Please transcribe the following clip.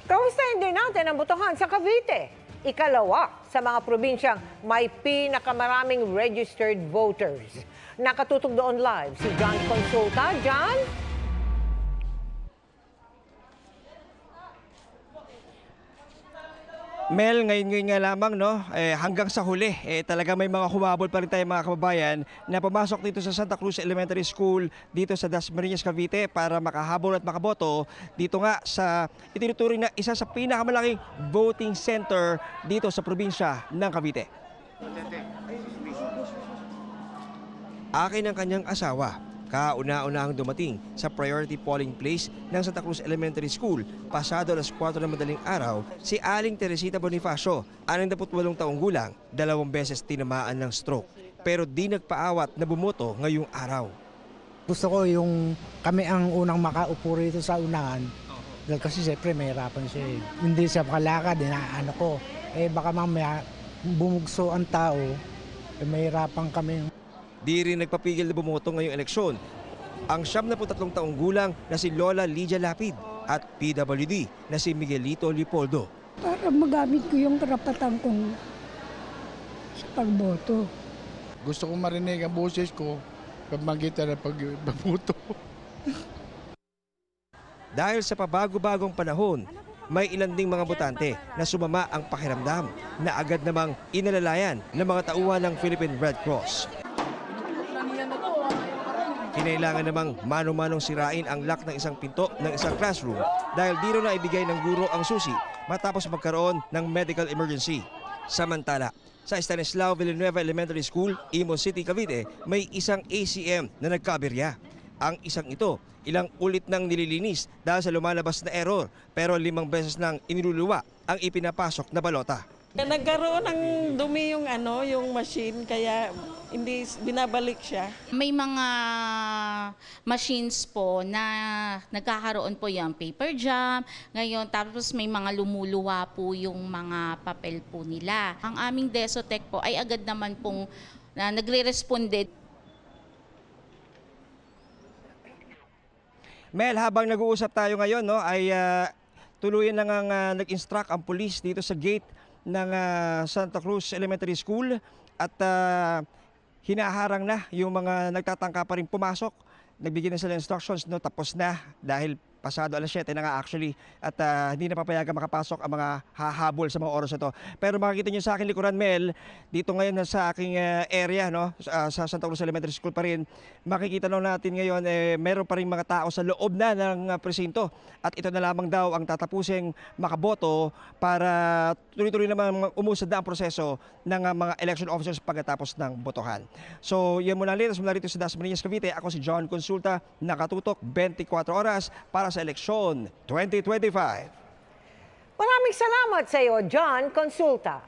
Kamustahin din natin ang botohan sa Cavite. Ikalawa sa mga probinsyang may pinakamaraming registered voters. Nakatutok doon live si John Consulta. John? Mel, ngayon nga lamang, no, hanggang sa huli, talaga may mga humabol pa rin tayo mga kababayan na pumasok dito sa Santa Cruz Elementary School dito sa Dasmariñas, Cavite para makahabol at makaboto dito nga sa itinuturing na isa sa pinakamalaking voting center dito sa probinsya ng Cavite. Akin ang kanyang asawa. Kauna-unahang dumating sa priority polling place ng Santa Cruz Elementary School pasado alas 4 ng madaling araw si Aling Teresita Bonifacio, 68 taong gulang, 2 beses tinamaan ng stroke pero di nagpaawat na bumoto ngayong araw. Gusto ko yung kami ang unang makaupo rito sa unahan dahil kasi siyempre mahirapan siya eh. Hindi siya makalakad, ano ko, baka mamaya bumugso ang tao, mahirapan kami. Di rin nagpapigil na bumoto ngayong eleksyon ang 73 taong gulang na si Lola Lydia Lapid at PWD na si Miguelito Leopoldo. Para magamit ko yung karapatan kong sa pagboto. Gusto kong marinig ang boses ko pag magkita na pagboto. Dahil sa pabago-bagong panahon, may ilan ding mga botante na sumama ang pakiramdam na agad namang inalalayan ng mga tauhan ng Philippine Red Cross. Kinailangan namang mano-manong sirain ang lock ng isang pinto ng isang classroom dahil di rin na ibigay ng guro ang susi matapos magkaroon ng medical emergency. Samantala, sa Stanislao Villanueva Elementary School, Imos City, Cavite, may isang ACM na nagkaaberya. Ang isang ito, ilang ulit nang nililinis dahil sa lumalabas na error pero 5 beses nang iniluluwa ang ipinapasok na balota. Nagkaroon ng dumi yung machine kaya hindi binabalik siya. May mga machines po na nagkakaroon po yung paper jam. Ngayon tapos may mga lumuluwa po yung mga papel po nila. Ang aming Desotec po ay agad naman pong nagre-responde. Mel, habang nag-uusap tayo ngayon, no, ay tuluyan na nga nag-instruct ang pulis dito sa gate ng Santa Cruz Elementary School at hinaharang na yung mga nagtatangka pa rin pumasok. Nagbigay na sila instructions, no, tapos na dahil pasado alas 7 na nga actually at hindi na papayagan makapasok ang mga hahabol sa mga oras na to. Pero makikita nyo sa aking likuran, Mel, dito ngayon sa aking area, no, sa Santa Cruz Elementary School pa rin, makikita lang natin ngayon meron pa rin mga tao sa loob na ng presinto at ito na lamang daw ang tatapusing makaboto para tuloy-tuloy naman umusad na ang proseso ng mga election officers pagkatapos ng botohan. So yan muna rito sa Dasmariñas, Cavite. Ako si John Consulta, nakatutok 24 oras para sa eleksyon 2025. Maraming salamat sa iyo, John Consulta.